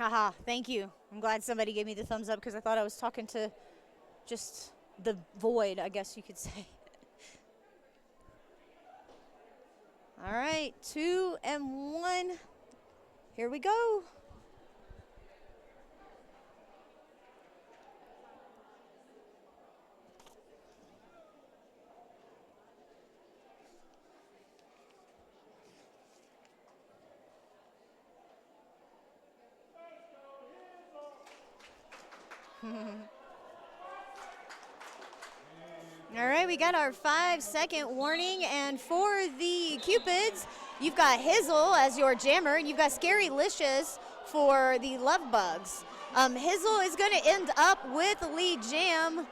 Haha, thank you. I'm glad somebody gave me the thumbs up because I thought I was talking to just the void, I guess you could say. All right, 2 and 1. Here we go. All right, we got our 5-second warning, and for the Cupids, you've got Hizzle as your jammer, and you've got Scarylicious for the Lovebugs. Hizzle is going to end up with lead jam,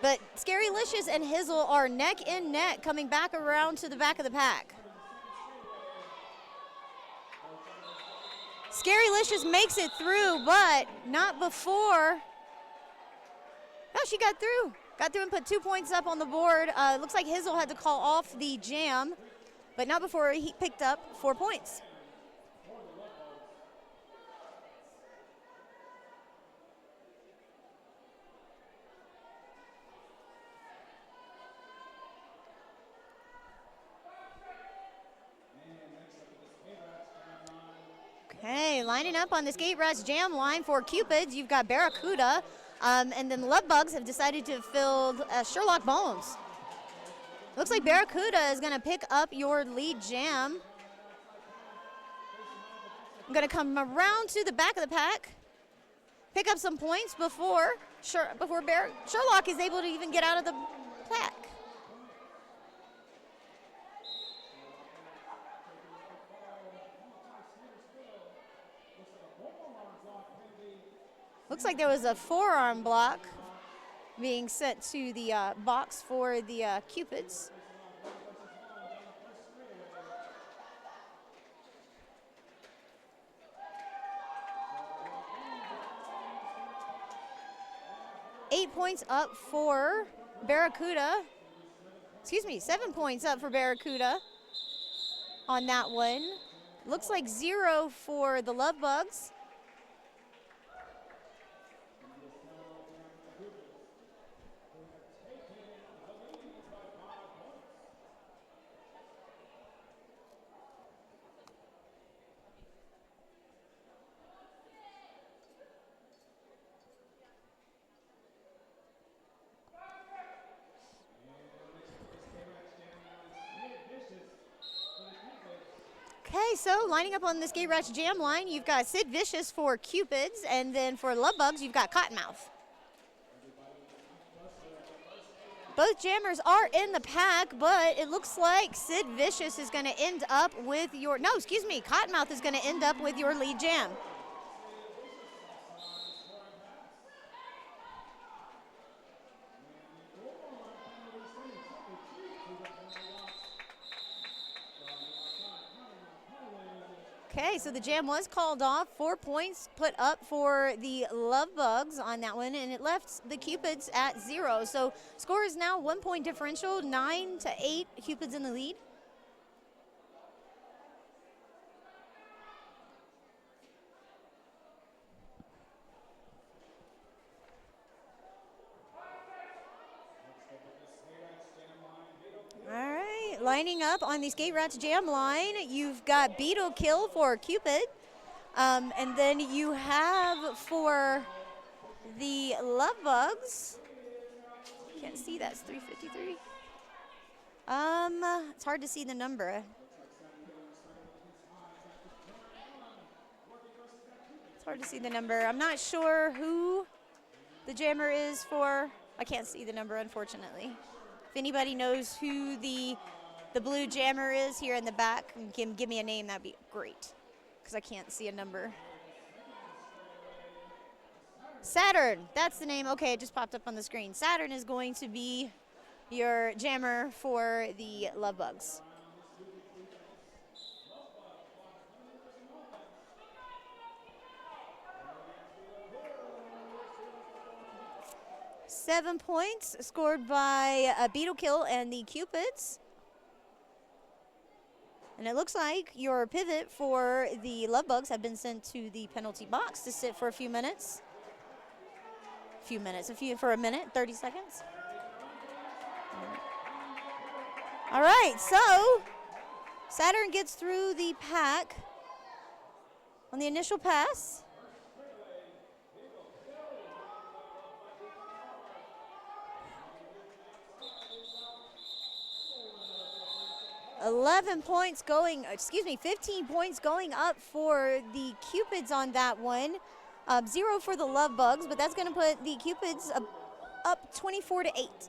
but Scarylicious and Hizzle are neck and neck coming back around to the back of the pack. Scarylicious makes it through, but not before. Oh, she got through. Got through and put 2 points up on the board. Looks like Hizzle had to call off the jam, but not before he picked up 4 points. Okay, lining up on the Skate Rats Jam line for Cupids, you've got Barracuda, and then the Lovebugs have decided to fill Sherlock Bones. Looks like Barracuda is going to pick up your lead jam. I'm going to come around to the back of the pack, pick up some points before Sherlock is able to even get out of the pack. Looks like there was a forearm block being sent to the box for the Cupids. Eight points up for Barracuda. Excuse me, 7 points up for Barracuda on that one. Looks like 0 for the Lovebugs. Okay, so lining up on the Skate Rats Jam line, you've got Sid Vicious for Cupids, and then for Lovebugs, you've got Cottonmouth. Both jammers are in the pack, but it looks like Sid Vicious is going to end up with your, no, excuse me, Cottonmouth is going to end up with your lead jam. Okay, so the jam was called off. 4 points put up for the Lovebugs on that one, and it left the Cupids at 0. So score is now 1 point differential, 9-8, Cupids in the lead. Lining up on the Skate Rats Jam line, you've got Beetle Kill for Cupid. And then you have for the Lovebugs, can't see, that's 353. It's hard to see the number. It's hard to see the number. I'm not sure who the jammer is for. I can't see the number, unfortunately. If anybody knows who the blue jammer is here in the back and can give me a name, that'd be great, because I can't see a number. Saturn, that's the name. Okay, it just popped up on the screen. Saturn is going to be your jammer for the Lovebugs. Seven points scored by Beetle Kill and the Cupids. And it looks like your pivot for the Lovebugs have been sent to the penalty box to sit for a few minutes. For a minute, 30 seconds. All right, so Saturn gets through the pack on the initial pass. $15 points going up for the Cupids on that one. 0 for the Lovebugs, but that's going to put the Cupids up 24-8.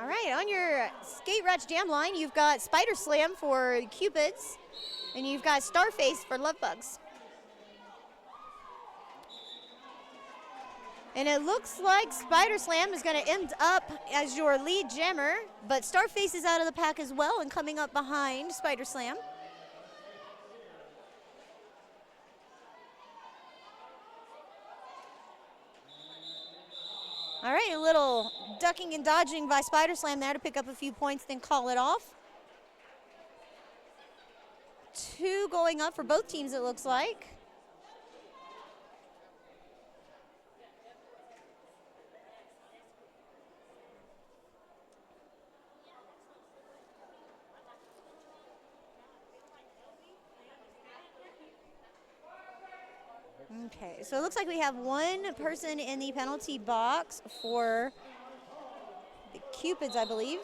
All right, on your Skate Ratch Jam line, you've got Spider Slam for Cupids, and you've got Starface for Lovebugs. And it looks like Spider Slam is going to end up as your lead jammer, but Starface is out of the pack as well and coming up behind Spider Slam. All right, a little ducking and dodging by Spider Slam there to pick up a few points, then call it off. 2 going up for both teams, it looks like. Okay, so it looks like we have one person in the penalty box for the Cupids, I believe.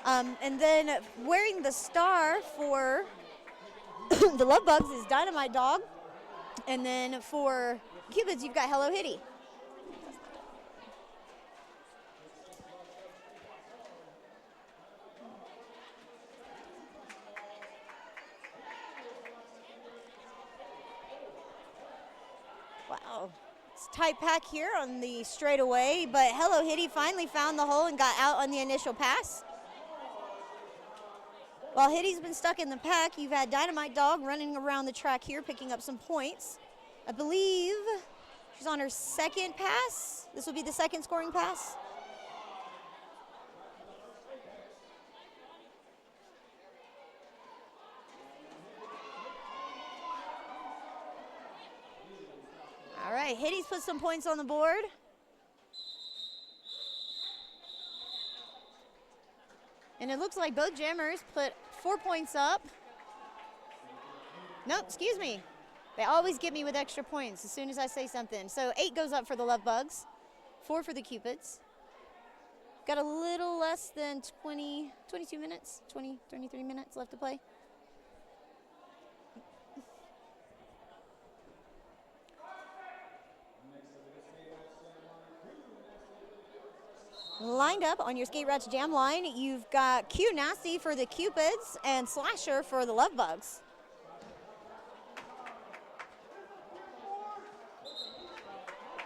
And then wearing the star for the Lovebugs is Dynamite Dog. And then for Cupids, you've got Hello Hitty. Wow, it's a tight pack here on the straightaway, but Hello Hitty finally found the hole and got out on the initial pass. While Hitty's been stuck in the pack, you've had Dynamite Dog running around the track here, picking up some points. I believe she's on her second pass. This will be the second scoring pass. All right, Hitty's put some points on the board. And it looks like both jammers put 4 points up. Nope, excuse me. They always get me with extra points as soon as I say something. So 8 goes up for the Lovebugs, 4 for the Cupids. Got a little less than 22 minutes, 23 minutes left to play. Lined up on your Skate Ratch Jam line, you've got Q Nasty for the Cupids and Slasher for the Lovebugs.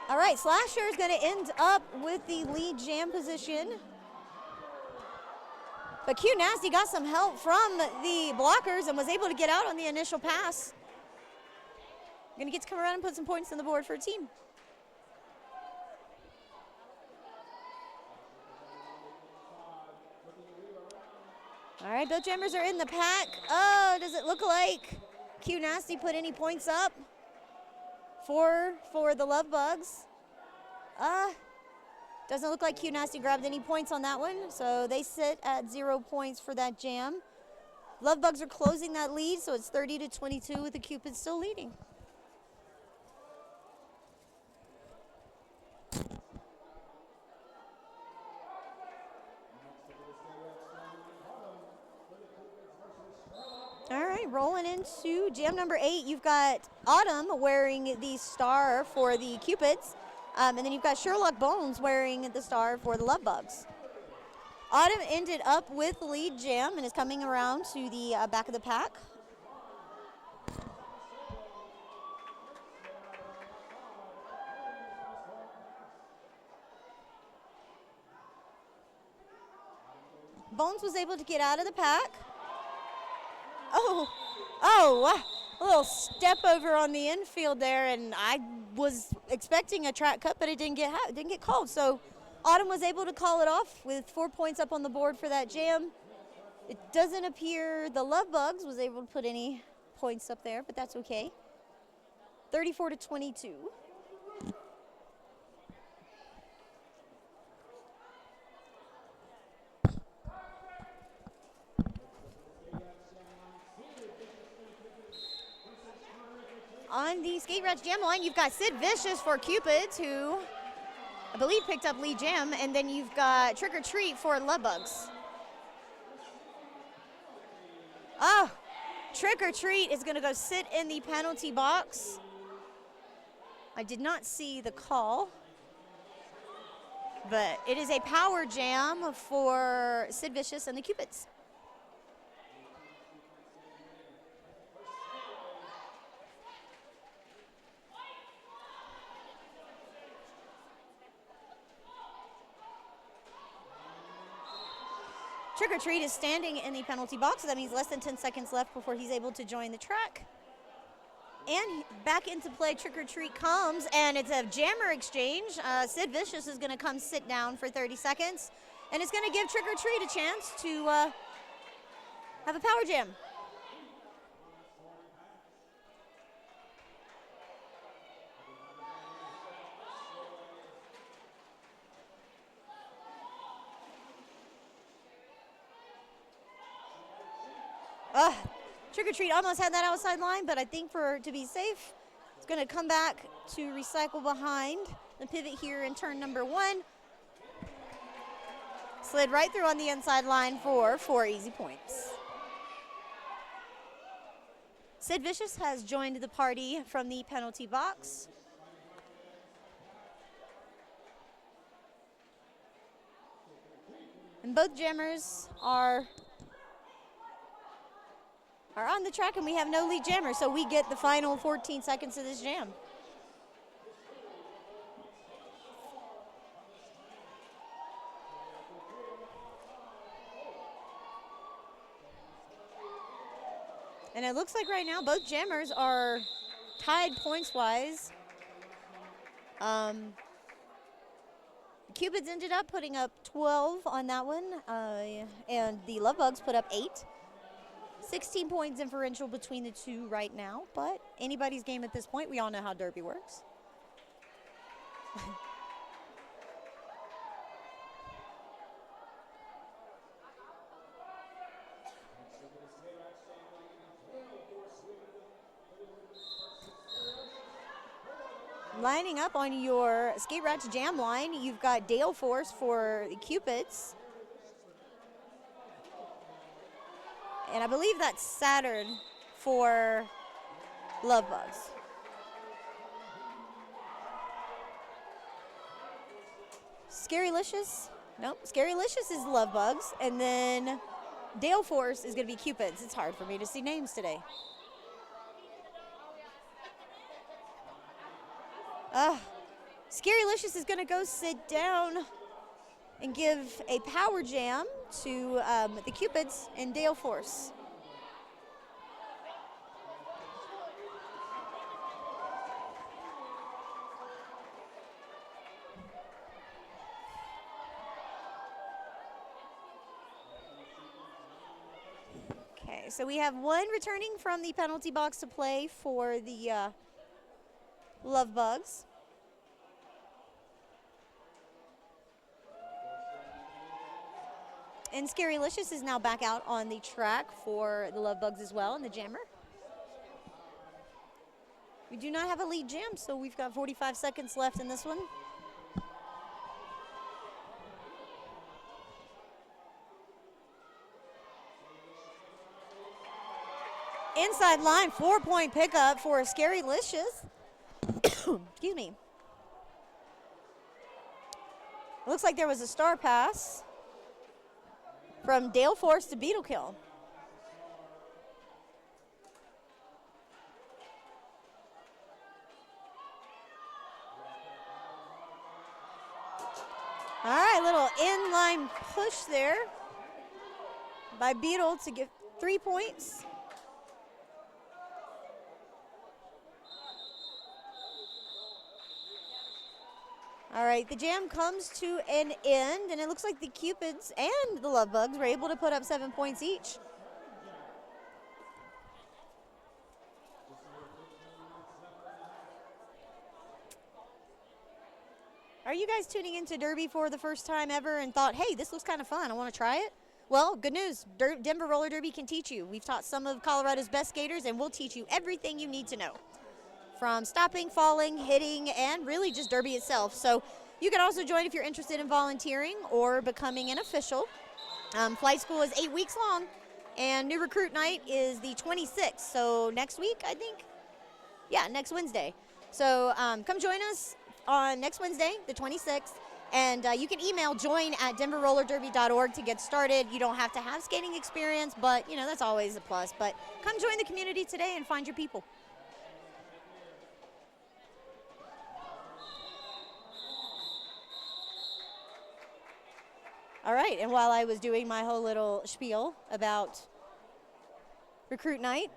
All right, Slasher is going to end up with the lead jam position. But Q Nasty got some help from the blockers and was able to get out on the initial pass. Going to get to come around and put some points on the board for a team. All right, both jammers are in the pack. Oh, does it look like Q Nasty put any points up for the Lovebugs? Doesn't look like Q Nasty grabbed any points on that one, so they sit at 0 points for that jam. Lovebugs are closing that lead, so it's 30-22 with the Cupids still leading. All right, rolling into jam number 8, you've got Autumn wearing the star for the Cupids, and then you've got Sherlock Bones wearing the star for the Lovebugs. Autumn ended up with the lead jam and is coming around to the back of the pack. Bones was able to get out of the pack. Oh, a little step over on the infield there, and I was expecting a track cut, but it didn't get called. So Autumn was able to call it off with 4 points up on the board for that jam. It doesn't appear the Lovebugs was able to put any points up there, but that's okay. 34-22. On the Skate Rats Jam line, you've got Sid Vicious for Cupids, who I believe picked up lead jam, and then you've got Trick or Treat for Lovebugs. Oh, Trick or Treat is going to go sit in the penalty box. I did not see the call, but it is a power jam for Sid Vicious and the Cupids. Trick or Treat is standing in the penalty box, so that means less than 10 seconds left before he's able to join the track. And back into play, Trick or Treat comes, and it's a jammer exchange. Sid Vicious is going to come sit down for 30 seconds, and it's going to give Trick or Treat a chance to have a power jam. Trick or Treat almost had that outside line, but I think to be safe, it's going to come back to recycle behind the pivot here in turn number 1. Slid right through on the inside line for 4 easy points. Sid Vicious has joined the party from the penalty box. And both jammers are on the track, and we have no lead jammer, so we get the final 14 seconds of this jam. And it looks like right now both jammers are tied points-wise. Cupids ended up putting up 12 on that one, and the Lovebugs put up 8. 16 points differential between the two right now, but anybody's game at this point. We all know how Derby works. Lining up on your Skate Rats Jam line, you've got Dale Force for the Cupids. And I believe that's Saturn for Lovebugs. Scarylicious? Nope. Scarylicious is Lovebugs. And then Dale Force is going to be Cupids. It's hard for me to see names today. Scarylicious is going to go sit down and give a power jam to the Cupids and Dale Force. Okay, so we have one returning from the penalty box to play for the Lovebugs. And Scarylicious is now back out on the track for the Lovebugs as well, and the jammer. We do not have a lead jam, so we've got 45 seconds left in this one. Inside line, 4-point pickup for Scarylicious. Excuse me. Looks like there was a star pass from Dale Force to Beetle Kill. All right, little inline push there by Beetle to get 3 points. All right, the jam comes to an end, and it looks like the Cupids and the Lovebugs were able to put up 7 points each. Are you guys tuning into Derby for the first time ever and thought, hey, this looks kind of fun, I want to try it? Well, good news, Denver Roller Derby can teach you. We've taught some of Colorado's best skaters, and we'll teach you everything you need to know, from stopping, falling, hitting, and really just Derby itself. So you can also join if you're interested in volunteering or becoming an official. Flight school is 8 weeks long, and new recruit night is the 26th. So next week, I think? Yeah, next Wednesday. So come join us on next Wednesday, the 26th. And you can email join@denverrollerderby.org to get started. You don't have to have skating experience, but, you know, that's always a plus. But come join the community today and find your people. All right, and while I was doing my whole little spiel about recruit night,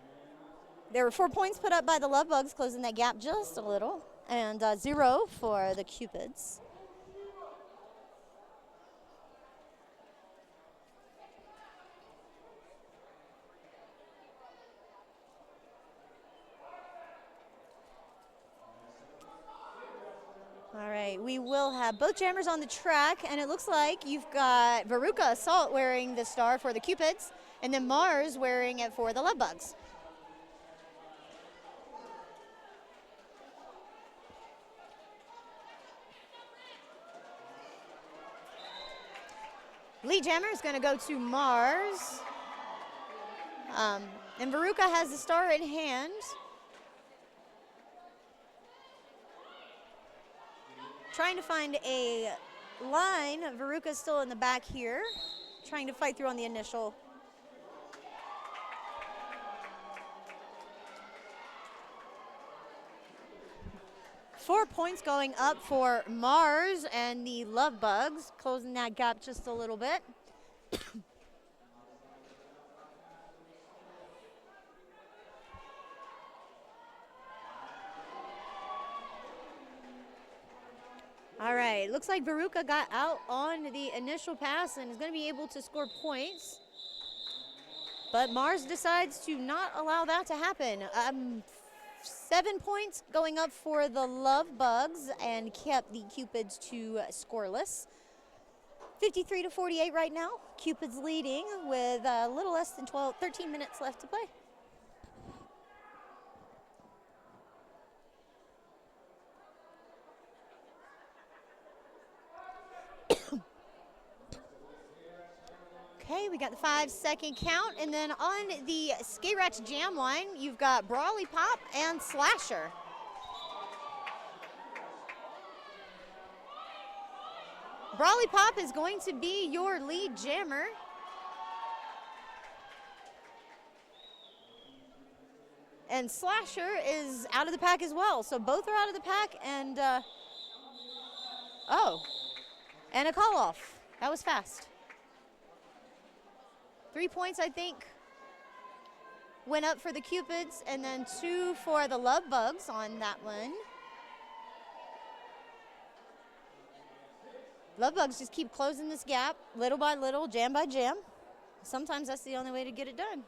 there were 4 points put up by the Lovebugs, closing that gap just a little, and 0 for the Cupids. All right, we will have both jammers on the track, and it looks like you've got Veruca Assault wearing the star for the Cupids, and then Mars wearing it for the Lovebugs. Lead jammer is going to go to Mars, and Veruca has the star in hand. Trying to find a line. Veruca's still in the back here, trying to fight through on the initial. Four points going up for Mars and the Lovebugs, closing that gap just a little bit. All right, looks like Veruca got out on the initial pass and is going to be able to score points. But Mars decides to not allow that to happen. 7 points going up for the Lovebugs and kept the Cupids to scoreless. 53-48 right now. Cupids leading with a little less than 13 minutes left to play. Okay, we got the 5-second count, and then on the Skate Ratch Jam line, you've got Brawly Pop and Slasher. Brawly Pop is going to be your lead jammer. And Slasher is out of the pack as well, so both are out of the pack, and and a call off. That was fast. 3 points, I think, went up for the Cupids, and then 2 for the Lovebugs on that one. Lovebugs just keep closing this gap little by little, jam by jam. Sometimes that's the only way to get it done.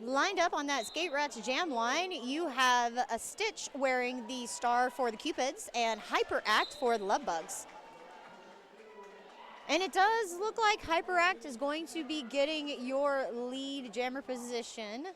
Lined up on that Skate Ratch Jam line, you have a Stitch wearing the star for the Cupids and Hyperact for the Lovebugs. And it does look like Hyperact is going to be getting your lead jammer position.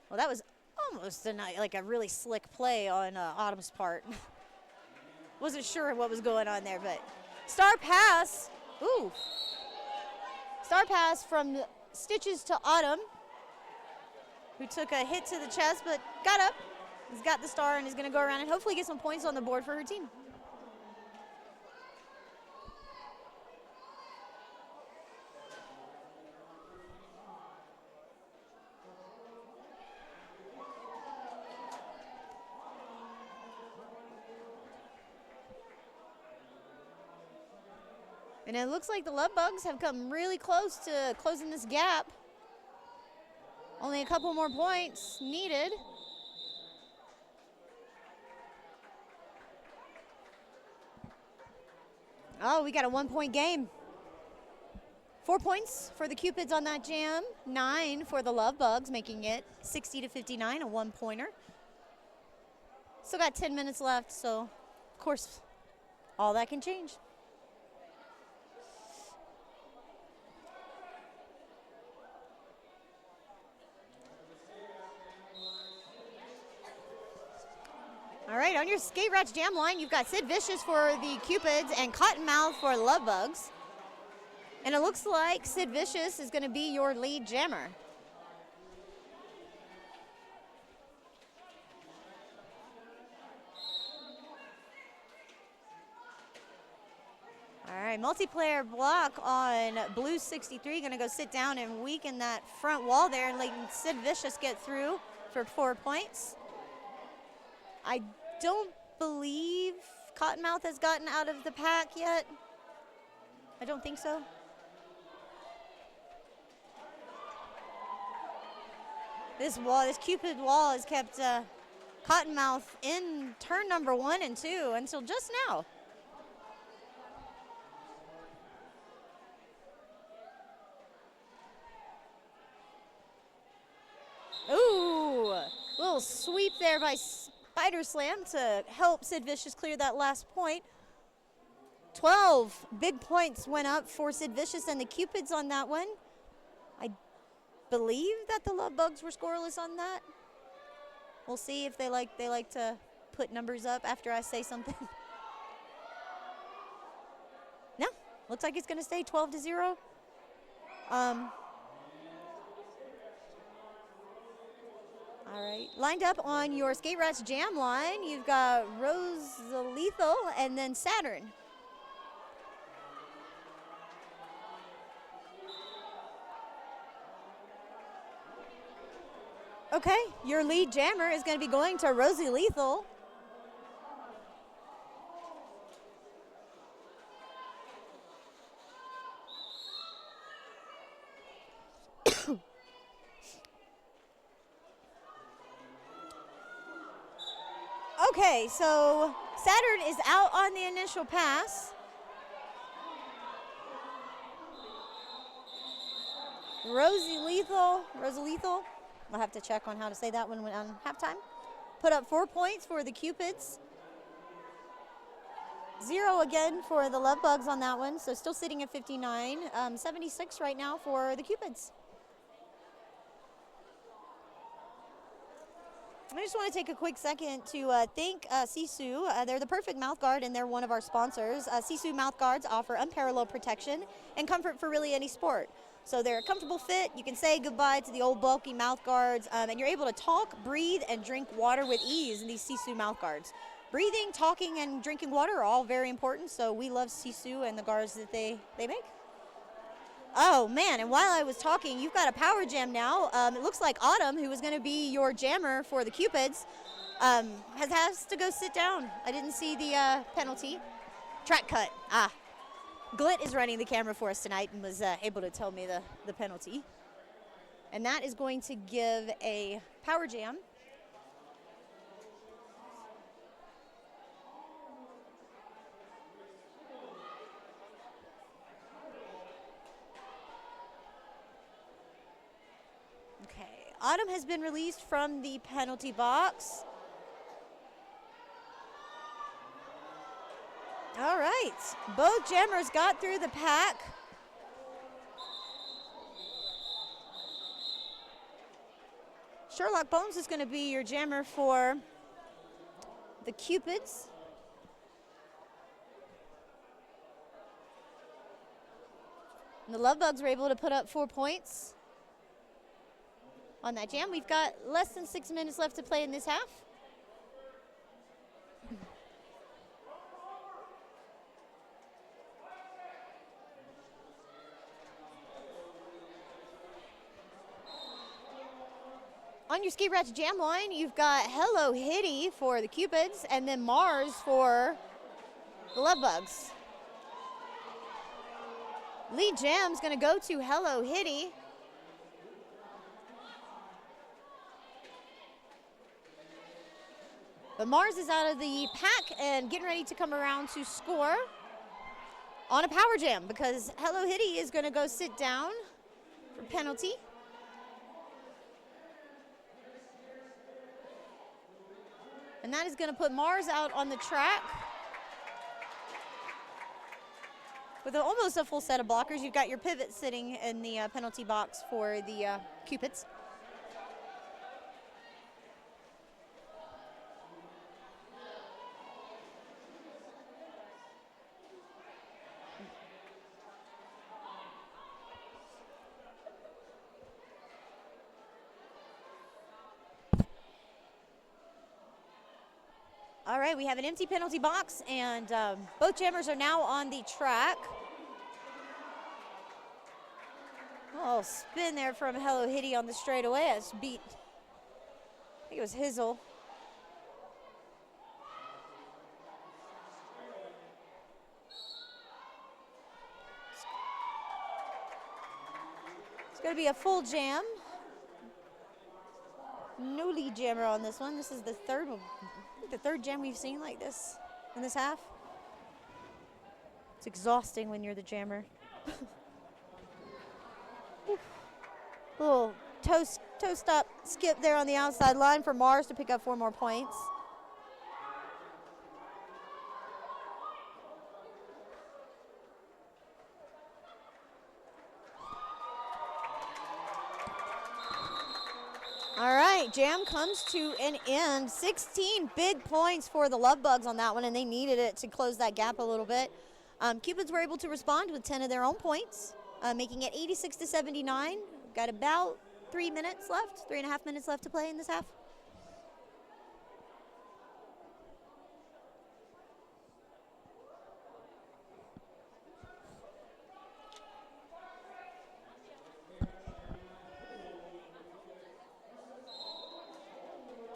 Well, that was almost like a really slick play on Autumn's part. Wasn't sure what was going on there, but star pass. Ooh. Star pass from Stitches to Autumn, who took a hit to the chest but got up. has got the star and is going to go around and hopefully get some points on the board for her team. And it looks like the Lovebugs have come really close to closing this gap. Only a couple more points needed. Oh, we got a 1-point game. 4 points for the Cupids on that jam. 9 for the Lovebugs, making it 60-59, a 1-pointer. Still got 10 minutes left, so of course, all that can change. All right, on your Skate Rats jam line, you've got Sid Vicious for the Cupids and Cottonmouth for Lovebugs. And it looks like Sid Vicious is going to be your lead jammer. All right, multiplayer block on Blue 63. Going to go sit down and weaken that front wall there and let Sid Vicious get through for 4 points. I don't believe Cottonmouth has gotten out of the pack yet. I don't think so. This Cupid wall has kept Cottonmouth in turn number 1 and 2 until just now. Ooh, little sweep there by Spider Slam to help Sid Vicious clear that last point. 12 big points went up for Sid Vicious and the Cupids on that one. I believe that the Lovebugs were scoreless on that. We'll see if they like to put numbers up after I say something. No, looks like it's going to stay 12-0. All right, lined up on your Skate Rats jam line, you've got Rose Lethal and then Saturn. Okay, your lead jammer is going to be going to Rosie Lethal. Okay, so Saturn is out on the initial pass. Rosie Lethal, I'll have to check on how to say that one on halftime. Put up 4 points for the Cupids. 0 again for the Lovebugs on that one, so still sitting at 59. 76 right now for the Cupids. I just want to take a quick second to thank Sisu. They're the perfect mouth guard, and they're one of our sponsors. Sisu mouth guards offer unparalleled protection and comfort for really any sport. So they're a comfortable fit. You can say goodbye to the old bulky mouth guards, and you're able to talk, breathe, and drink water with ease in these Sisu mouth guards. Breathing, talking, and drinking water are all very important, so we love Sisu and the guards that they make. Oh, man, and while I was talking, you've got a power jam now. It looks like Autumn, who was going to be your jammer for the Cupids, has to go sit down. I didn't see the penalty. Track cut. Glit is running the camera for us tonight and was able to tell me the penalty. And that is going to give a power jam. Autumn has been released from the penalty box. All right, both jammers got through the pack. Sherlock Bones is going to be your jammer for the Cupids. And the Lovebugs were able to put up 4 points on that jam. We've got less than 6 minutes left to play in this half. On your Ski Rats Jam line, you've got Hello Hitty for the Cupids, and then Mars for the Lovebugs. Lead Jam's gonna go to Hello Hitty. But Mars is out of the pack and getting ready to come around to score on a power jam because Hello Hitty is gonna go sit down for penalty. And that is gonna put Mars out on the track. With almost a full set of blockers, you've got your pivot sitting in the penalty box for the Cupids. All right, we have an empty penalty box, and both jammers are now on the track. Oh, spin there from Hello Hitty on the straightaway. That's beat, I think it was Hizzle. It's going to be a full jam. No lead jammer on this one. This is the third one. The third jam we've seen like this in this half. It's exhausting when you're the jammer. Little toe stop skip there on the outside line for Mars to pick up 4 more points. All right, jam comes to an end. 16 big points for the Lovebugs on that one, and they needed it to close that gap a little bit. Cupids were able to respond with 10 of their own points, making it 86-79. Got about 3 minutes left, 3.5 minutes left to play in this half.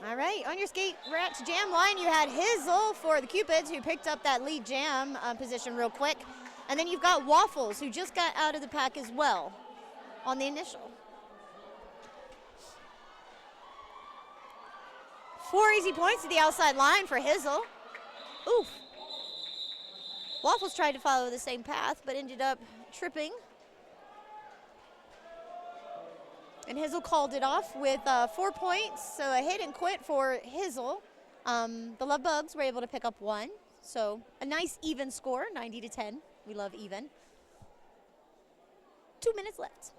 All right, on your Skate Rats Jam line, you had Hizzle for the Cupids, who picked up that lead jam position real quick. And then you've got Waffles, who just got out of the pack as well on the initial. 4 easy points to the outside line for Hizzle. Oof. Waffles tried to follow the same path, but ended up tripping. And Hizzle called it off with 4 points, so a hit and quit for Hizzle. The Lovebugs were able to pick up 1, so a nice even score, 90-10. We love even. 2 minutes left.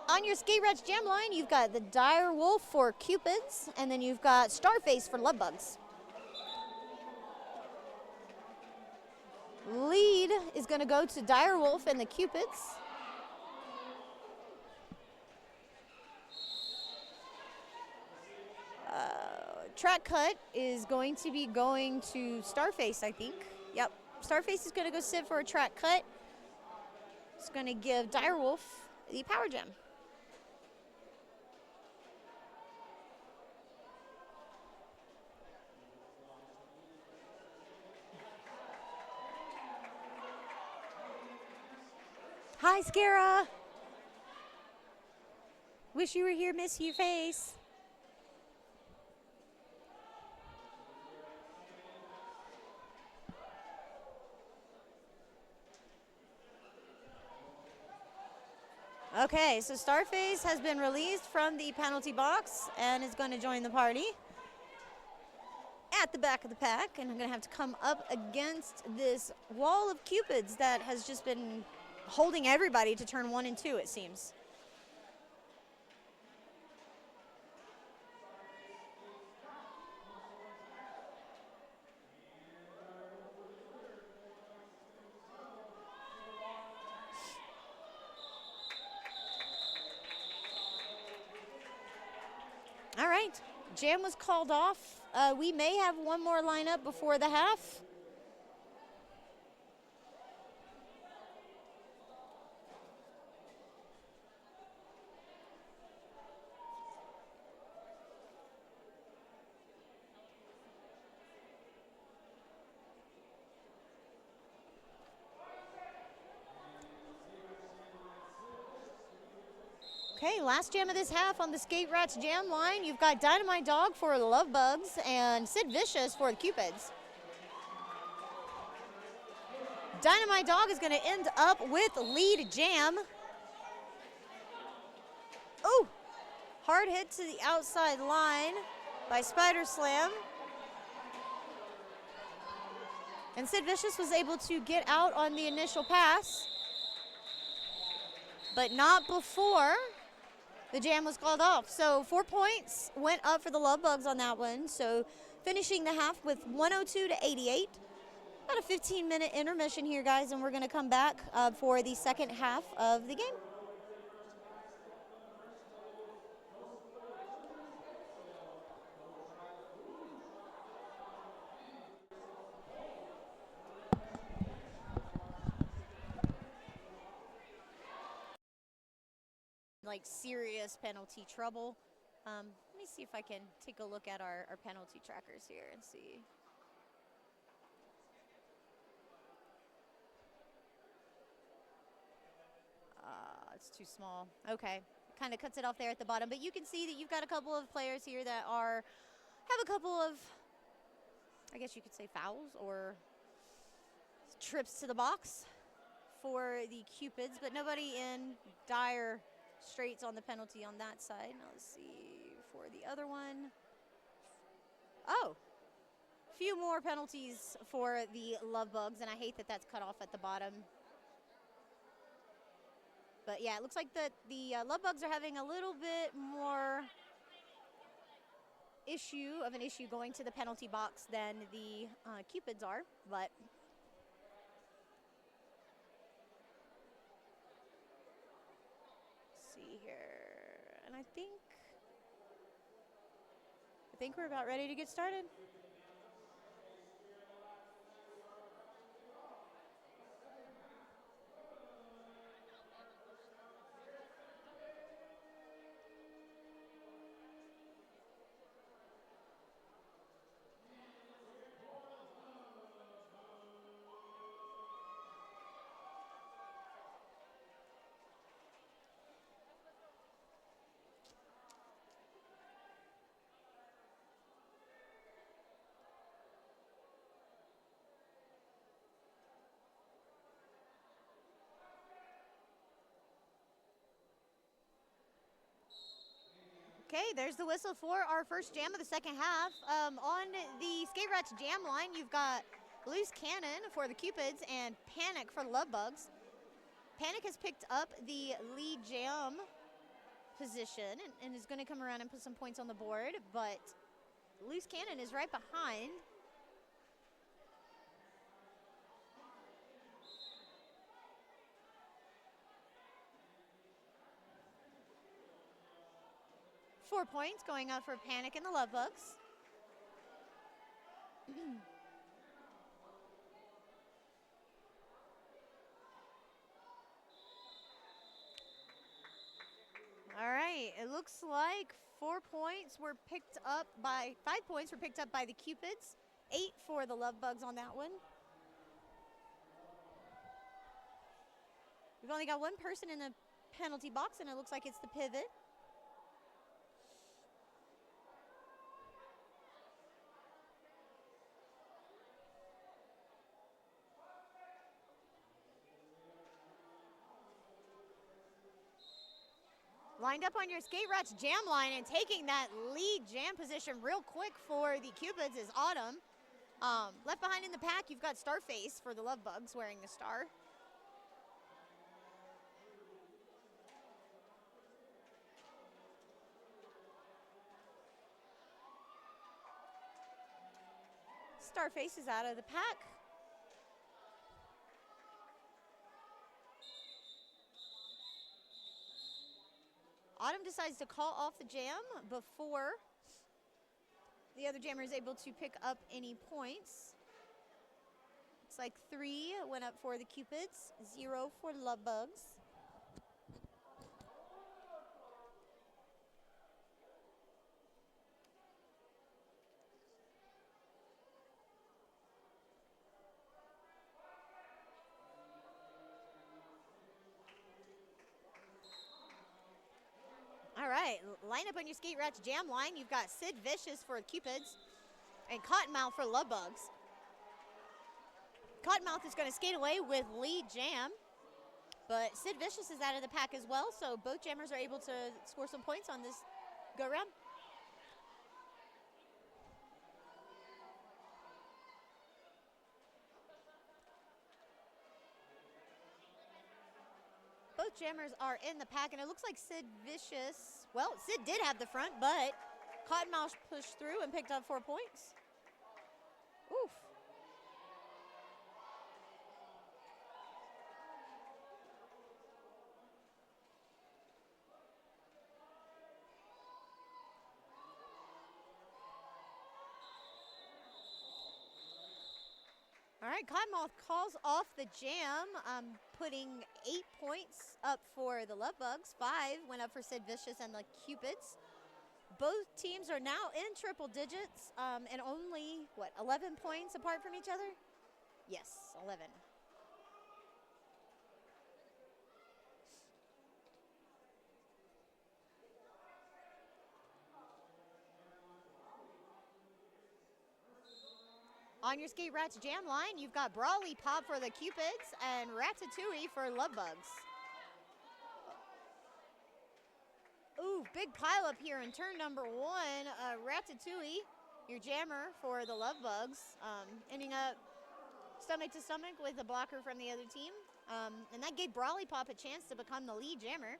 On your Skate Rats Jam line, you've got the Dire Wolf for Cupids, and then you've got Starface for Lovebugs. Lead is going to go to Dire Wolf and the Cupids. Track cut is going to be going to Starface, I think. Yep, Starface is going to go sit for a track cut. It's going to give Dire Wolf the power gem. Hi, Scara. Wish you were here, miss your face. Okay, so Starface has been released from the penalty box and is going to join the party at the back of the pack. And I'm going to have to come up against this wall of Cupids that has just been holding everybody to turn 1 and 2, it seems. All right, jam was called off. We may have one more lineup before the half. Okay, last jam of this half on the Skate Rats jam line. You've got Dynamite Dog for the Lovebugs and Sid Vicious for the Cupids. Dynamite Dog is going to end up with lead jam. Oh, hard hit to the outside line by Spider Slam. And Sid Vicious was able to get out on the initial pass, but not before the jam was called off. So 4 points went up for the Lovebugs on that one. So finishing the half with 102 to 88. About a 15-minute intermission here, guys, and we're going to come back for the second half of the game. Like serious penalty trouble. Let me see if I can take a look at our penalty trackers here and see. It's too small. Okay, kind of cuts it off there at the bottom, but you can see that you've got a couple of players here that have a couple of, I guess you could say, fouls or trips to the box for the Cupids, but nobody in dire straits on the penalty on that side. Now let's see for the other one. Oh, a few more penalties for the Lovebugs, and I hate that that's cut off at the bottom. But yeah, it looks like that the Lovebugs are having a little bit more of an issue going to the penalty box than the Cupids are, but let's see here. And I think we're about ready to get started. Okay, there's the whistle for our first jam of the second half. On the Skate Rats jam line, you've got Loose Cannon for the Cupids and Panic for the Lovebugs. Panic has picked up the lead jam position and is going to come around and put some points on the board, but Loose Cannon is right behind. .4 points going out for Panic and the Lovebugs. All right, it looks like 5 points were picked up by the Cupids, 8 for the Lovebugs on that one. We've only got one person in the penalty box, and it looks like it's the pivot. Lined up on your Skate Rats jam line and taking that lead jam position real quick for the Cupids is Autumn. Left behind in the pack, you've got Starface for the Lovebugs wearing the star. Starface is out of the pack. Autumn decides to call off the jam before the other jammer is able to pick up any points. Looks like 3 went up for the Cupids, 0 for Lovebugs. right, line up on your Skate Rats Jam line. You've got Sid Vicious for Cupids and Cottonmouth for Lovebugs. Cottonmouth is going to skate away with lead jam, but Sid Vicious is out of the pack as well, so both jammers are able to score some points on this go-round. Both jammers are in the pack, and it looks like Sid Vicious, well, Sid did have the front, but Cottonmouth pushed through and picked up 4 points. Oof. All right, Cottonmouth calls off the jam, putting 8 points up for the Lovebugs. 5 went up for Sid Vicious and the Cupids. Both teams are now in triple digits and only, 11 points apart from each other? Yes, 11. On your Skate Rats Jam line, you've got Brawly Pop for the Cupids and Ratatouille for Lovebugs. Ooh, big pile up here in turn number 1. Ratatouille, your jammer for the Lovebugs, ending up stomach to stomach with a blocker from the other team. And that gave Brawly Pop a chance to become the lead jammer.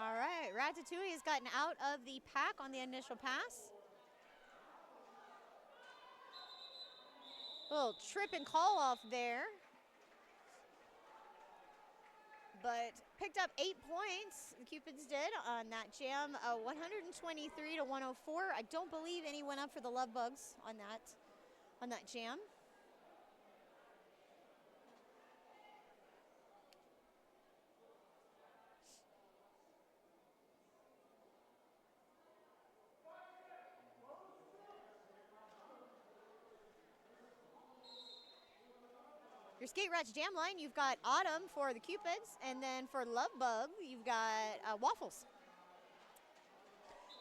All right, Ratatouille has gotten out of the pack on the initial pass. Little trip and call off there. But picked up 8 points, the Cupids did, on that jam, 123 to 104. I don't believe any went up for the Lovebugs on that jam. Your Skate Rats Jam line, you've got Autumn for the Cupids, and then for Lovebug, you've got Waffles.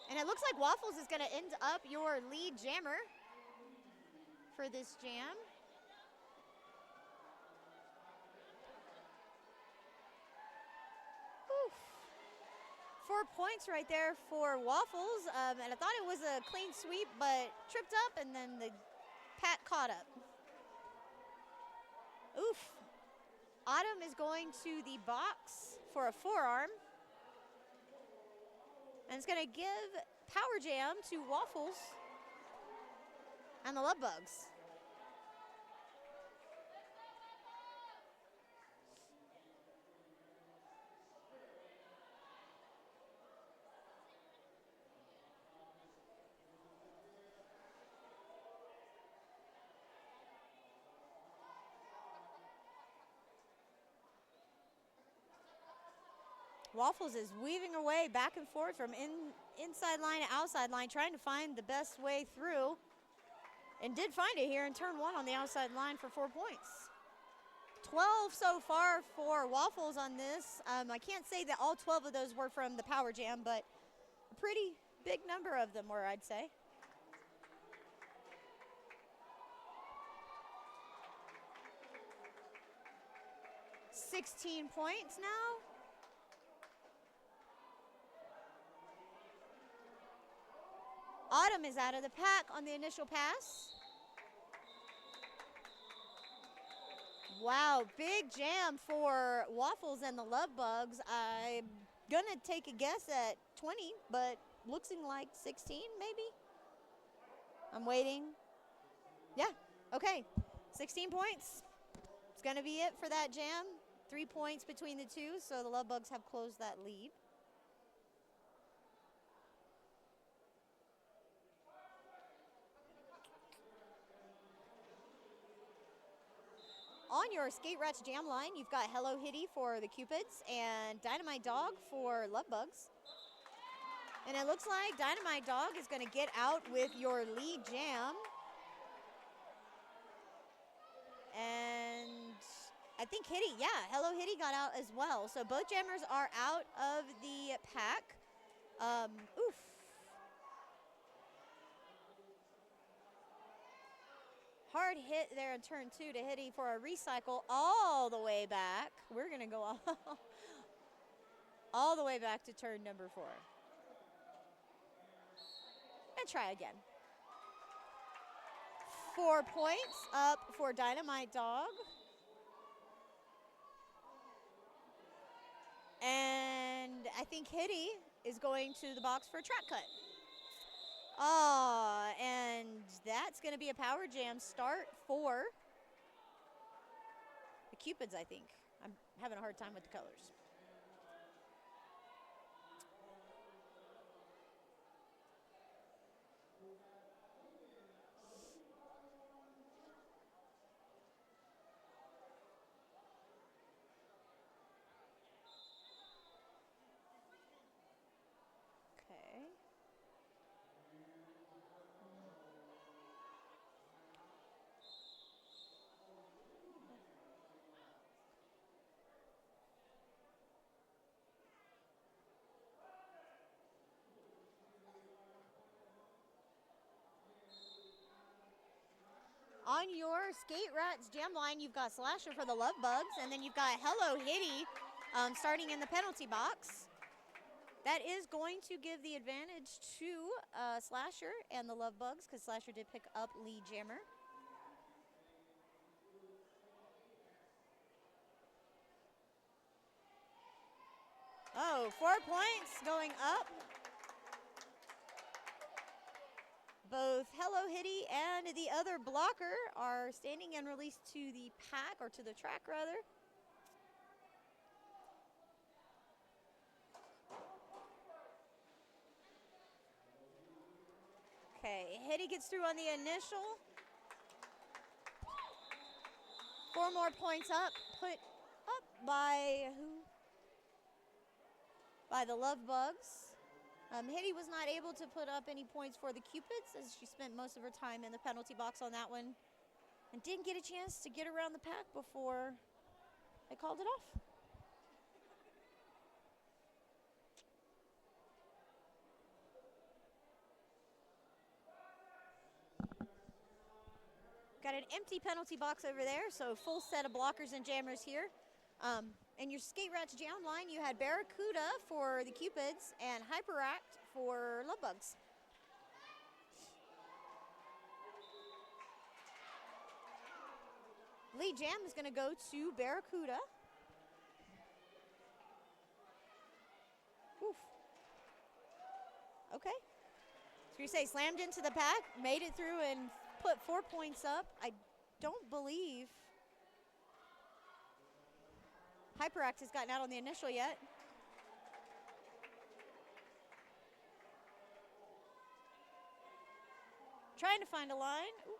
And it looks like Waffles is going to end up your lead jammer for this jam. Whew. 4 points right there for Waffles, and I thought it was a clean sweep, but tripped up, and then the pack caught up. Oof. Autumn is going to the box for a forearm. And it's going to give Power Jam to Waffles and the Lovebugs. Waffles is weaving her way back and forth from inside line to outside line, trying to find the best way through. And did find it here in turn 1 on the outside line for 4 points. 12 so far for Waffles on this. I can't say that all 12 of those were from the Power Jam, but a pretty big number of them were, I'd say. $16 points now. Autumn is out of the pack on the initial pass. Wow, big jam for Waffles and the Lovebugs. I'm going to take a guess at 20, but looking like 16 maybe. I'm waiting. Yeah, okay, 16 points. It's going to be it for that jam. 3 points between the two, so the Lovebugs have closed that lead. On your Skate Rats Jam line, you've got Hello Hitty for the Cupids and Dynamite Dog for Lovebugs. And it looks like Dynamite Dog is going to get out with your lead jam. And I think Hitty, yeah, Hello Hitty got out as well. So both jammers are out of the pack. Oof. Hard hit there in turn 2 to Hitty for a recycle all the way back. We're going to go all the way back to turn number 4. And try again. 4 points up for Dynamite Dog. And I think Hitty is going to the box for a track cut. Oh, and that's going to be a power jam start for the Cupids, I think. I'm having a hard time with the colors. Okay. On your Skate Rats Jam line, you've got Slasher for the Lovebugs, and then you've got Hello Hitty starting in the penalty box. That is going to give the advantage to Slasher and the Lovebugs because Slasher did pick up lead jammer. Oh, 4 points going up. Both Hello Hitty and the other blocker are standing and released to the pack, or to the track rather. Okay, Hitty gets through on the initial. 4 more points up, put up by who? By the Lovebugs. Hitty was not able to put up any points for the Cupids as she spent most of her time in the penalty box on that one and didn't get a chance to get around the pack before they called it off. Got an empty penalty box over there, so full set of blockers and jammers here. In your Skate Rats Jam line, you had Barracuda for the Cupids and Hyperact for Lovebugs. Lead jam is going to go to Barracuda. Oof. Okay. So you say slammed into the pack, made it through and put 4 points up. I don't believe Hyperact has gotten out on the initial yet. Trying to find a line. Ooh.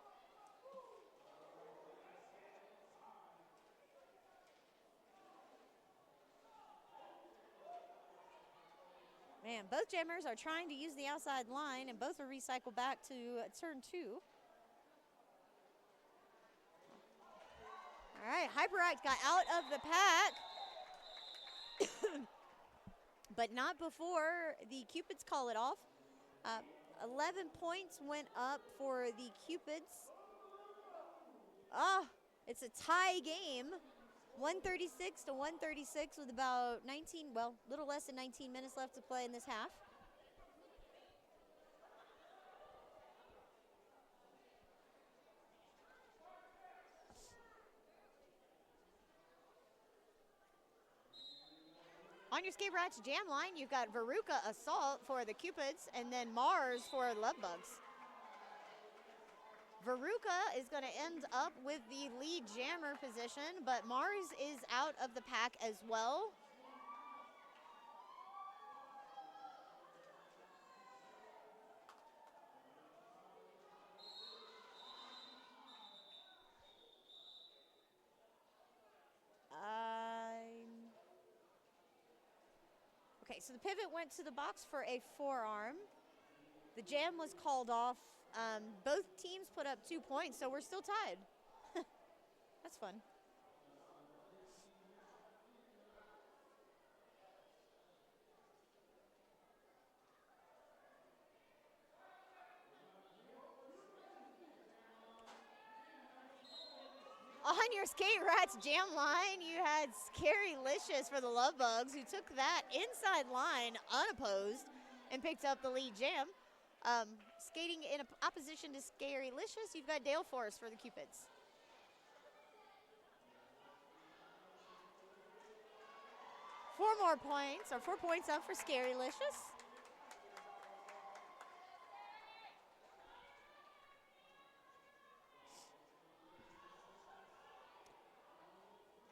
Man, both jammers are trying to use the outside line, and both are recycled back to turn 2. All right, Hyperact got out of the pack, but not before the Cupids call it off. 11 points went up for the Cupids. It's a tie game. 136 to 136 with about 19, well, little less than 19 minutes left to play in this half. On your Skate Rats Jam line, you've got Veruca Assault for the Cupids and then Mars for Lovebugs. Veruca is going to end up with the lead jammer position, but Mars is out of the pack as well. Okay, so the pivot went to the box for a forearm. The jam was called off. Both teams put up 2 points, so we're still tied. That's fun. On your Skate Rats jam line, you had Scary Licious for the Lovebugs, who took that inside line unopposed and picked up the lead jam. Skating in opposition to Scary Licious, you've got Dale Forrest for the Cupids. Four points up for Scary Licious.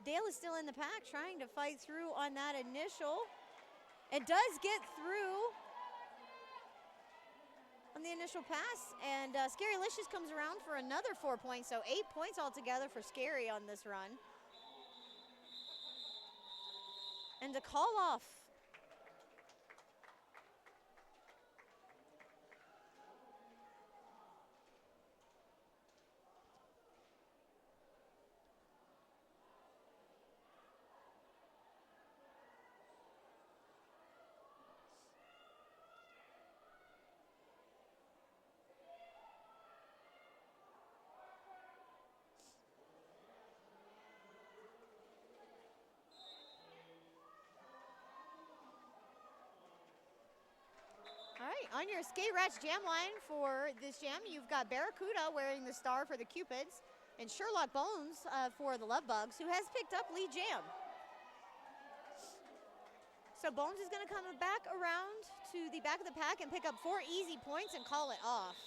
Dale is still in the pack, trying to fight through on that initial. It does get through on the initial pass, and Scary Licious comes around for another 4 points, so 8 points altogether for Scary on this run. And to call off. All right, on your Skate Rats jam line for this jam, you've got Barracuda wearing the star for the Cupids, and Sherlock Bones for the Lovebugs, who has picked up lead jam. So Bones is going to come back around to the back of the pack and pick up 4 easy points and call it off.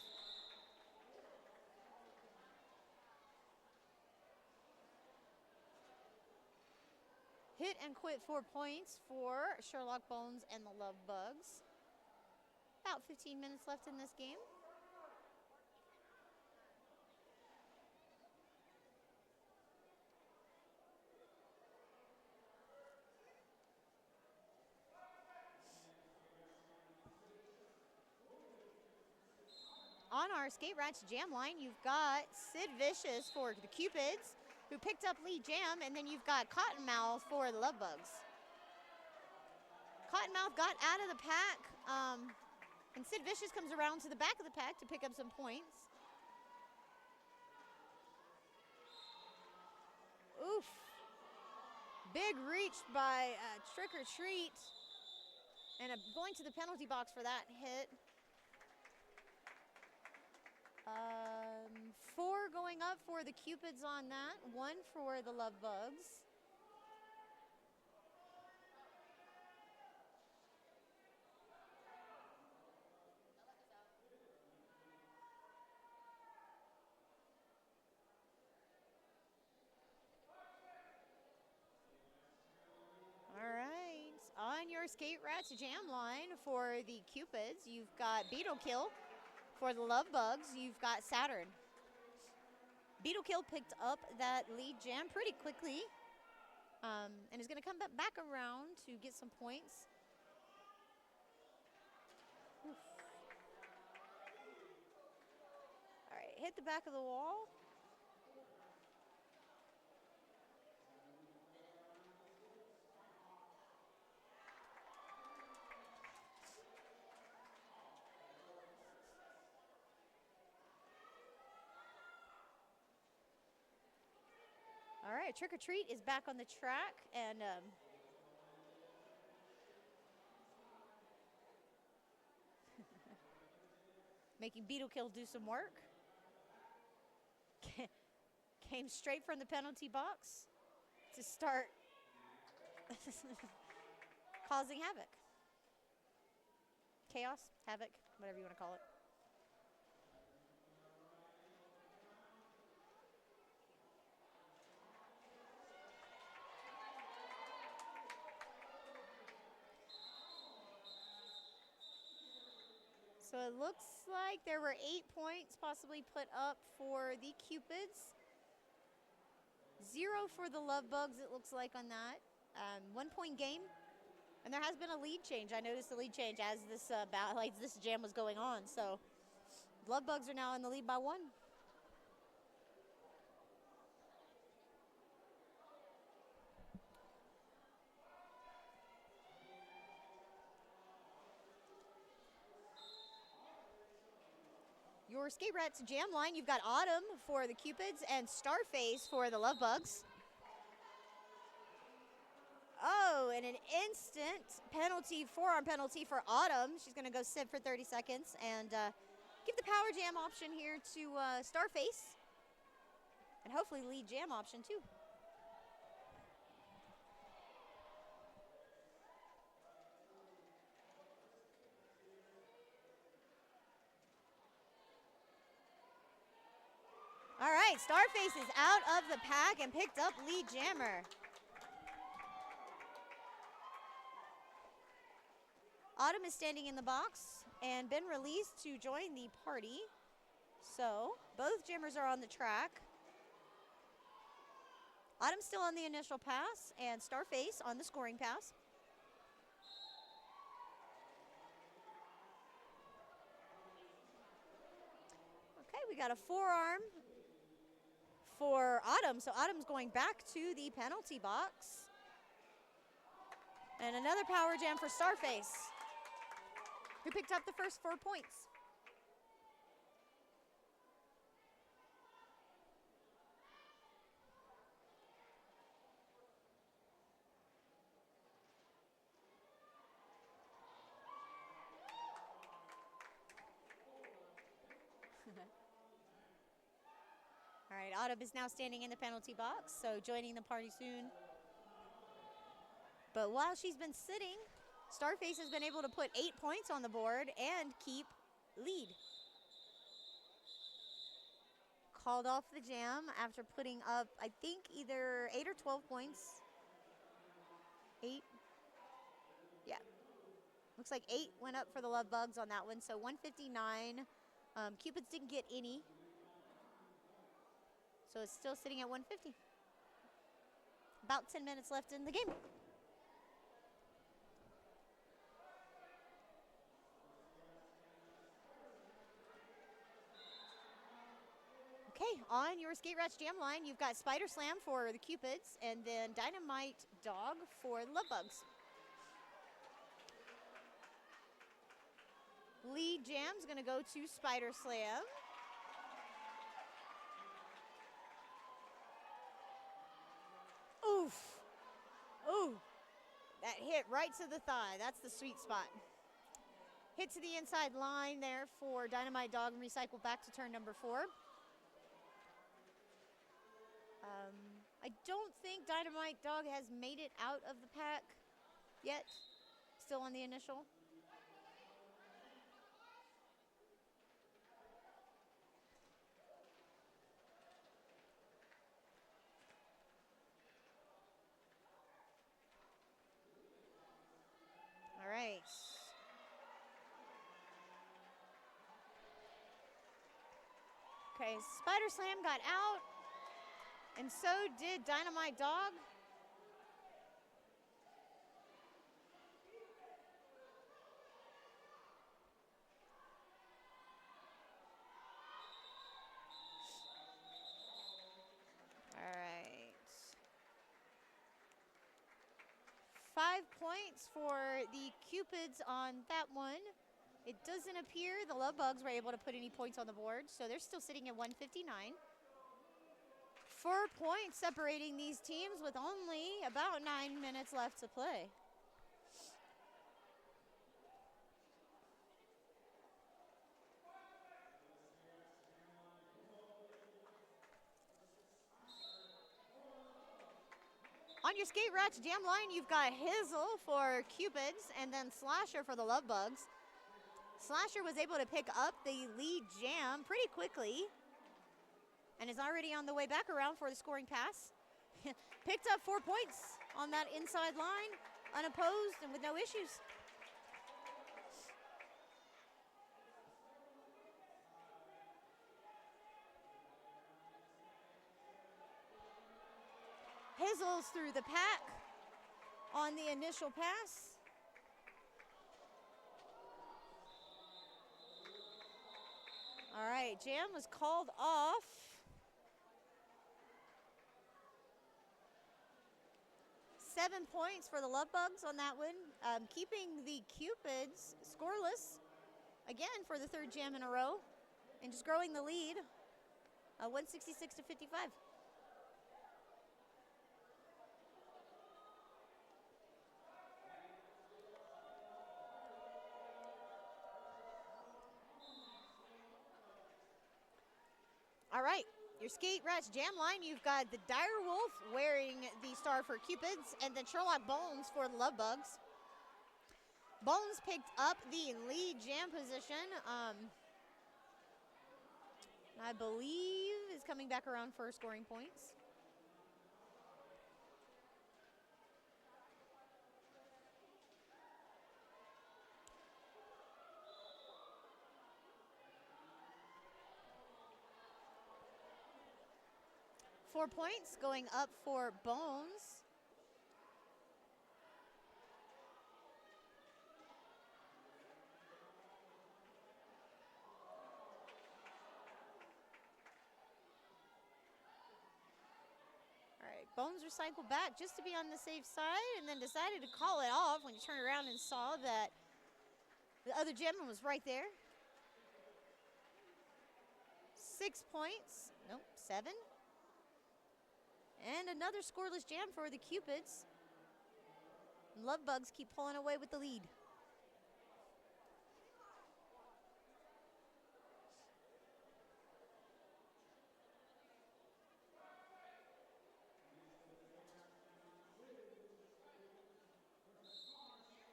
Hit and quit 4 points for Sherlock Bones and the Lovebugs. About 15 minutes left in this game. On our Skate Rats jam line, you've got Sid Vicious for the Cupids, who picked up lead jam, and then you've got Cottonmouth for the Lovebugs. Cottonmouth got out of the pack, and Sid Vicious comes around to the back of the pack to pick up some points. Oof. Big reach by Trick or Treat, and going to the penalty box for that hit. 4 going up for the Cupids on that, 1 for the Lovebugs. All right, on your Skate Rats jam line for the Cupids, you've got Beetle Kill. For the Lovebugs, you've got Saturn. Beetle Kill picked up that lead jam pretty quickly, and is going to come back around to get some points. Oof. All right, hit the back of the wall. All right, Trick or Treat is back on the track, and making Beetle Kill do some work. Came straight from the penalty box to start causing havoc. Chaos, havoc, whatever you want to call it. So it looks like there were 8 points possibly put up for the Cupids. 0 for the Lovebugs, it looks like on that. 1 point game. And there has been a lead change. I noticed the lead change as this jam was going on. So Lovebugs are now in the lead by 1. Your Skate Rats jam line, you've got Autumn for the Cupids and Starface for the Lovebugs. Oh, and an instant penalty, forearm penalty for Autumn. She's going to go sit for 30 seconds and give the power jam option here to Starface. And hopefully lead jam option too. All right, Starface is out of the pack and picked up lead jammer. Autumn is standing in the box and been released to join the party. So both jammers are on the track. Autumn's still on the initial pass and Starface on the scoring pass. Okay, we got a forearm for Autumn. So Autumn's going back to the penalty box. And another power jam for Starface, who picked up the first 4 points. All right, Autumn is now standing in the penalty box, so joining the party soon. But while she's been sitting, Starface has been able to put 8 points on the board and keep lead. Called off the jam after putting up, I think, either 8 or 12 points. 8? Yeah. Looks like 8 went up for the Lovebugs on that one, so 159. Cupids didn't get any. So it's still sitting at 150. About 10 minutes left in the game. Okay, on your Skate Rats jam line, you've got Spider Slam for the Cupids and then Dynamite Dog for the Lovebugs. Lead jam's gonna go to Spider Slam. Oof. Ooh. That hit right to the thigh. That's the sweet spot. Hit to the inside line there for Dynamite Dog and recycle back to turn number 4. I don't think Dynamite Dog has made it out of the pack yet. Still on the initial. All right. Okay, Spider Slam got out, and so did Dynamite Dog. All right. 5 points for the Cupids on that one. It doesn't appear the Lovebugs were able to put any points on the board, so they're still sitting at 159. 4 points separating these teams with only about 9 minutes left to play. On your Skate Rats jam line, you've got Hizzle for Cupids and then Slasher for the Lovebugs. Slasher was able to pick up the lead jam pretty quickly and is already on the way back around for the scoring pass. Picked up 4 points on that inside line, unopposed and with no issues. Hizzle's through the pack on the initial pass. All right, jam was called off. Seven points for the Lovebugs on that one, keeping the Cupids scoreless again for the third jam in a row, and just growing the lead, 166 to 55. All right, your Skate Rats jam line, you've got the Dire Wolf wearing the star for Cupids, and then Sherlock Bones for the Lovebugs. Bones picked up the lead jam position. I believe is coming back around for scoring points. Four points going up for Bones. Bones recycled back just to be on the safe side, and then decided to call it off when he turned around and saw that the other gemman was right there. 6 points. Nope, 7. And another scoreless jam for the Cupids. Lovebugs keep pulling away with the lead.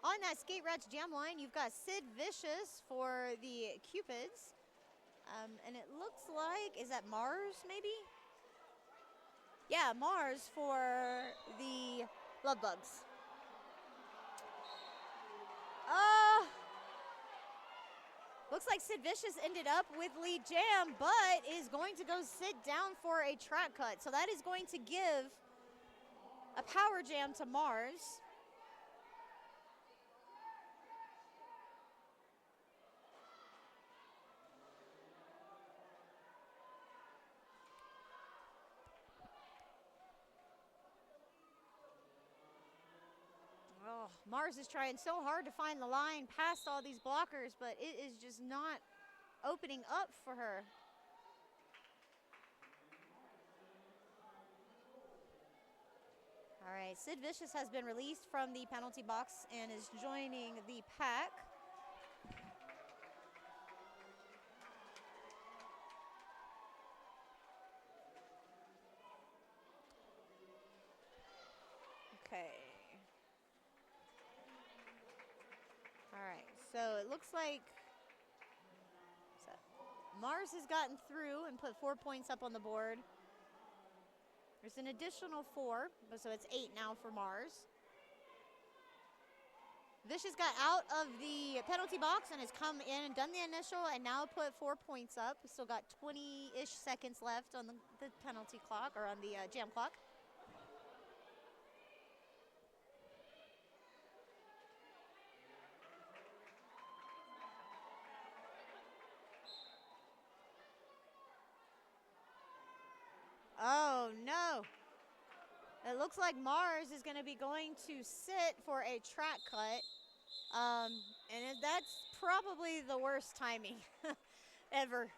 On that Skate Rats jam line, you've got Sid Vicious for the Cupids. And it looks like, is that Mars maybe? Yeah, Mars for the Lovebugs. Looks like Sid Vicious ended up with lead jam, but is going to go sit down for a track cut. So that is going to give a power jam to Mars. Oh, Mars is trying so hard to find the line past all these blockers, but it is just not opening up for her. All right, Sid Vicious has been released from the penalty box and is joining the pack. Okay. All right, so it looks like Mars has gotten through and put 4 points up on the board. There's an additional 4, so it's 8 now for Mars. Vicious got out of the penalty box and has come in and done the initial and now put 4 points up. Still got 20-ish seconds left on the penalty clock, or on the jam clock. Oh, no. It looks like Mars is going to be going to sit for a track cut. And that's probably the worst timing ever.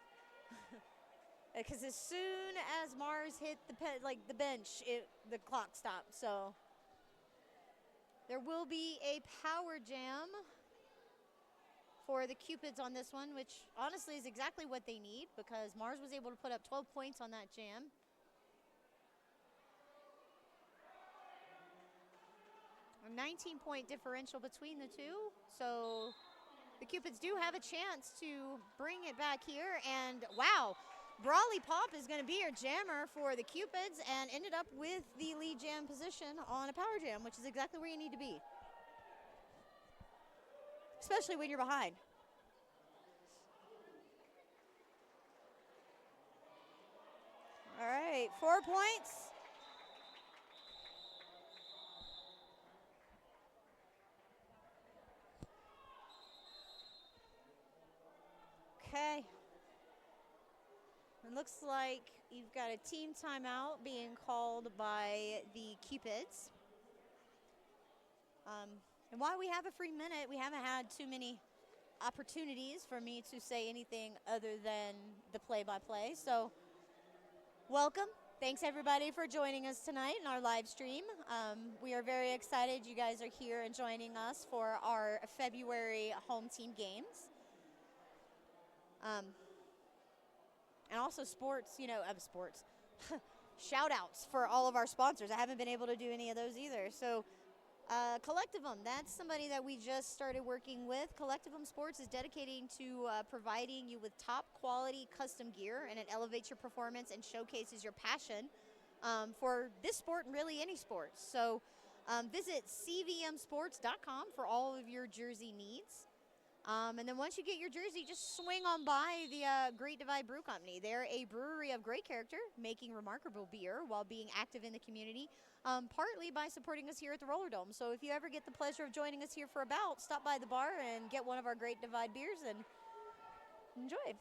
Because as soon as Mars hit the bench, the clock stopped. So there will be a power jam for the Cupids on this one, which honestly is exactly what they need, because Mars was able to put up 12 points on that jam. A 19-point differential between the two. So the Cupids do have a chance to bring it back here. And wow, Brawly Pop is going to be your jammer for the Cupids and ended up with the lead jam position on a power jam, which is exactly where you need to be, especially when you're behind. All right, 4 points. Okay. It looks like you've got a team timeout being called by the Cupids. And while we have a free minute, we haven't had too many opportunities for me to say anything other than the play-by-play. So welcome. Thanks, everybody, for joining us tonight in our live stream. We are very excited you guys are here and joining us for our February home team games. And also sports, sports. Shout-outs for all of our sponsors. I haven't been able to do any of those either. So Collectivum, that's somebody that we just started working with. Collectivum Sports is dedicating to providing you with top quality custom gear, and it elevates your performance and showcases your passion for this sport and really any sport. So visit cvmsports.com for all of your jersey needs. And then once you get your jersey, just swing on by the Great Divide Brew Company. They're a brewery of great character, making remarkable beer while being active in the community, partly by supporting us here at the Rollerdome. So if you ever get the pleasure of joining us here for a bout, stop by the bar and get one of our Great Divide beers and enjoy.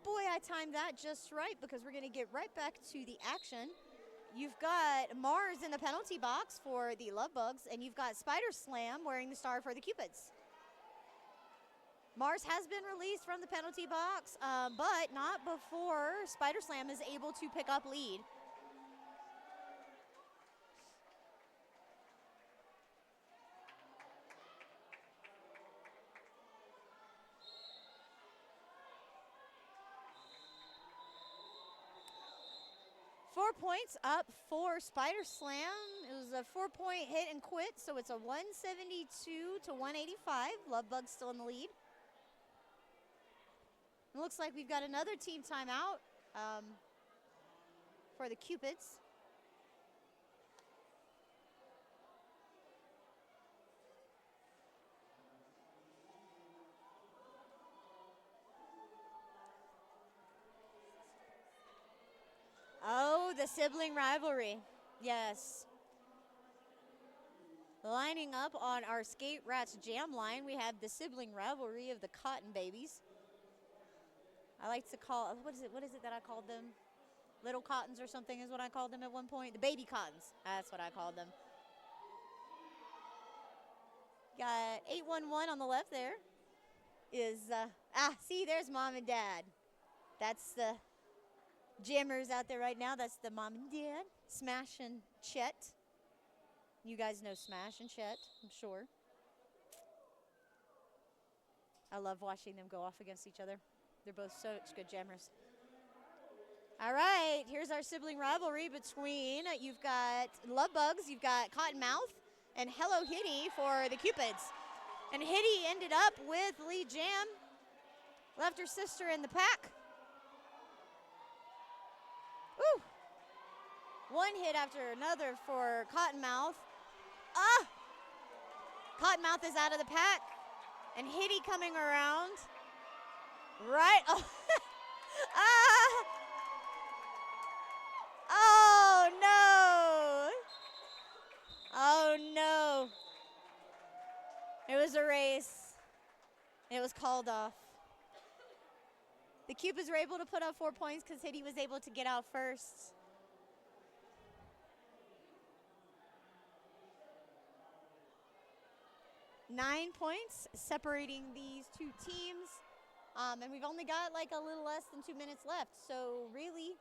Boy, I timed that just right because we're going to get right back to the action. You've got Mars in the penalty box for the Lovebugs, and you've got Spider Slam wearing the star for the Cupids. Mars has been released from the penalty box, but not before Spider Slam is able to pick up lead. Four points up for Spider Slam. It was a 4-point hit and quit, so it's a 172 to 185. Lovebugs still in the lead. It looks like we've got another team timeout for the Cupids. Oh, the sibling rivalry. Yes. Lining up on our Skate Rats Jam line, we have the sibling rivalry of the Cotton Babies. I like to call, what is it that I called them? Little Cottons or something is what I called them at one point. The Baby Cottons, that's what I called them. Got 811 on the left there. See, there's Mom and Dad. That's the jammers out there right now. That's the Mom and Dad, Smash and Chet. You guys know Smash and Chet, I'm sure. I love watching them go off against each other. They're both such good jammers. All right, here's our sibling rivalry between, you've got Lovebugs, you've got Cottonmouth, and Hello Hitty for the Cupids. And Hitty ended up with lead jam, left her sister in the pack. Woo! One hit after another for Cottonmouth. Cottonmouth is out of the pack. And Hitty coming around. Right. Oh, oh no. Oh no. It was a race. It was called off. The Cupids were able to put up 4 points because Hitty was able to get out first. Nine points separating these two teams. And we've only got like a little less than 2 minutes left. So really,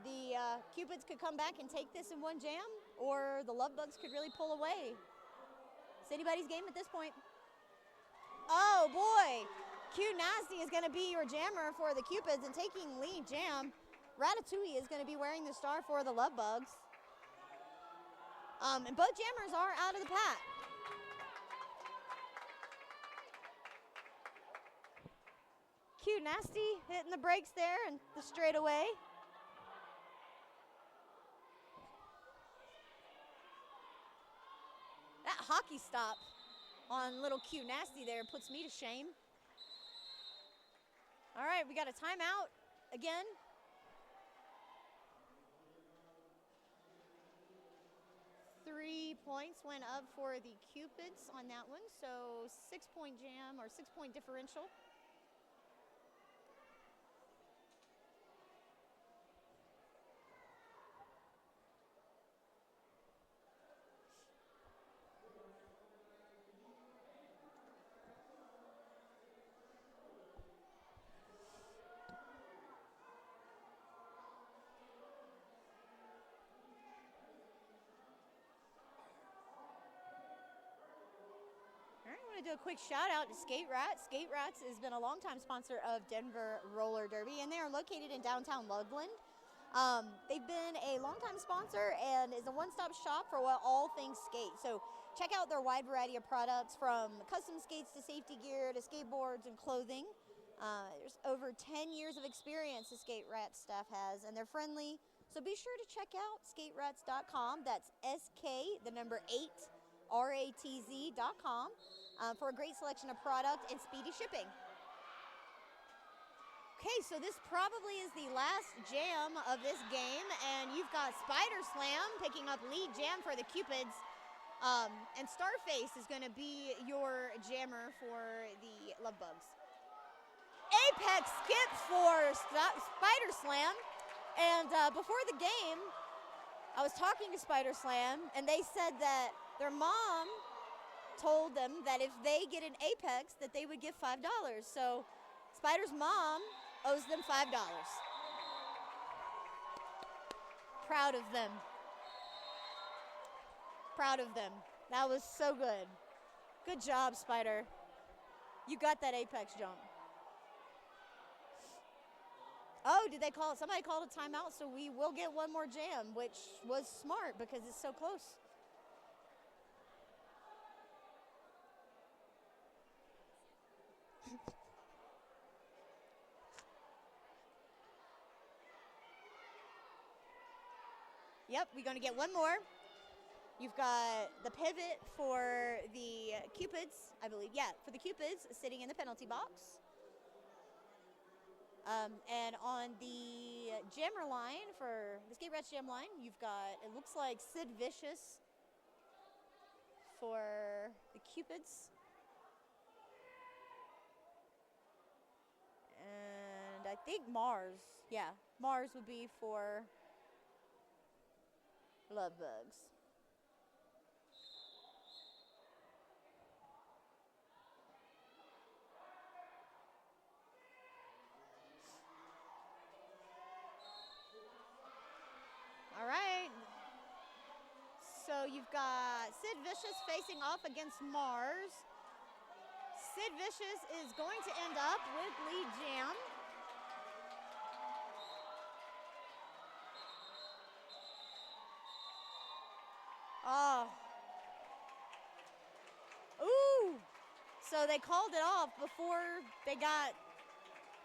the Cupids could come back and take this in one jam, or the Lovebugs could really pull away. It's anybody's game at this point. Oh boy. Q Nasty is going to be your jammer for the Cupids and taking lead jam. Ratatouille is going to be wearing the star for the Lovebugs. And both jammers are out of the pack. Q Nasty hitting the brakes there and the straightaway. That hockey stop on little Q Nasty there puts me to shame. All right, we got a timeout again. 3 points went up for the Cupids on that one, so 6-point jam or 6-point differential. All right, I want to do a quick shout out to Skate Rats. Skate Rats has been a longtime sponsor of Denver Roller Derby, and they are located in downtown Loveland. They've been a longtime sponsor and is a one-stop shop for all things skate. So check out their wide variety of products, from custom skates to safety gear to skateboards and clothing. There's over 10 years of experience the Skate Rats staff has, and they're friendly. So be sure to check out skaterats.com. That's SK8 RATZ.com for a great selection of product and speedy shipping. Okay, so this probably is the last jam of this game, and you've got Spider Slam picking up lead jam for the Cupids, and Starface is going to be your jammer for the Lovebugs. Apex skip for Spider Slam, and before the game, I was talking to Spider Slam, and they said that their mom told them that if they get an Apex, that they would give $5. So Spider's mom owes them $5. Proud of them. Proud of them. That was so good. Good job, Spider. You got that Apex jump. Oh, did they call it? Somebody called a timeout, so we will get one more jam, which was smart because it's so close. Yep, we're going to get one more. You've got the pivot for the Cupids, I believe. Yeah, for the Cupids sitting in the penalty box. And on the jammer line, for the Skate Rats jam line, you've got, it looks like Sid Vicious for the Cupids. And I think Mars, yeah, Mars would be for Lovebugs. All right. So you've got Sid Vicious facing off against Mars. Sid Vicious is going to end up with lead jam. Oh. Ooh. So they called it off before they got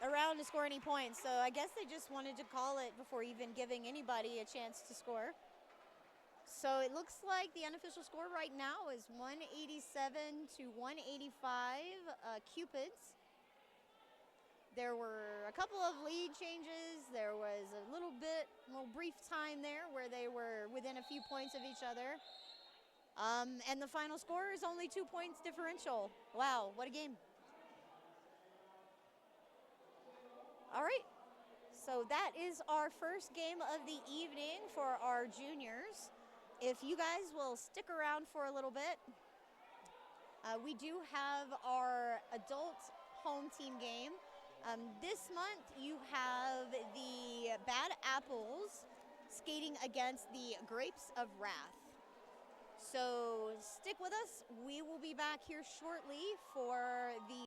around to score any points. So I guess they just wanted to call it before even giving anybody a chance to score. So it looks like the unofficial score right now is 187 to 185 Cupids. There were a couple of lead changes. There was a little brief time there where they were within a few points of each other. And the final score is only 2 points differential. Wow, what a game. All right, so that is our first game of the evening for our juniors. If you guys will stick around for a little bit, we do have our adult home team game. This month you have the Bad Apples skating against the Grapes of Wrath. So stick with us. We will be back here shortly for the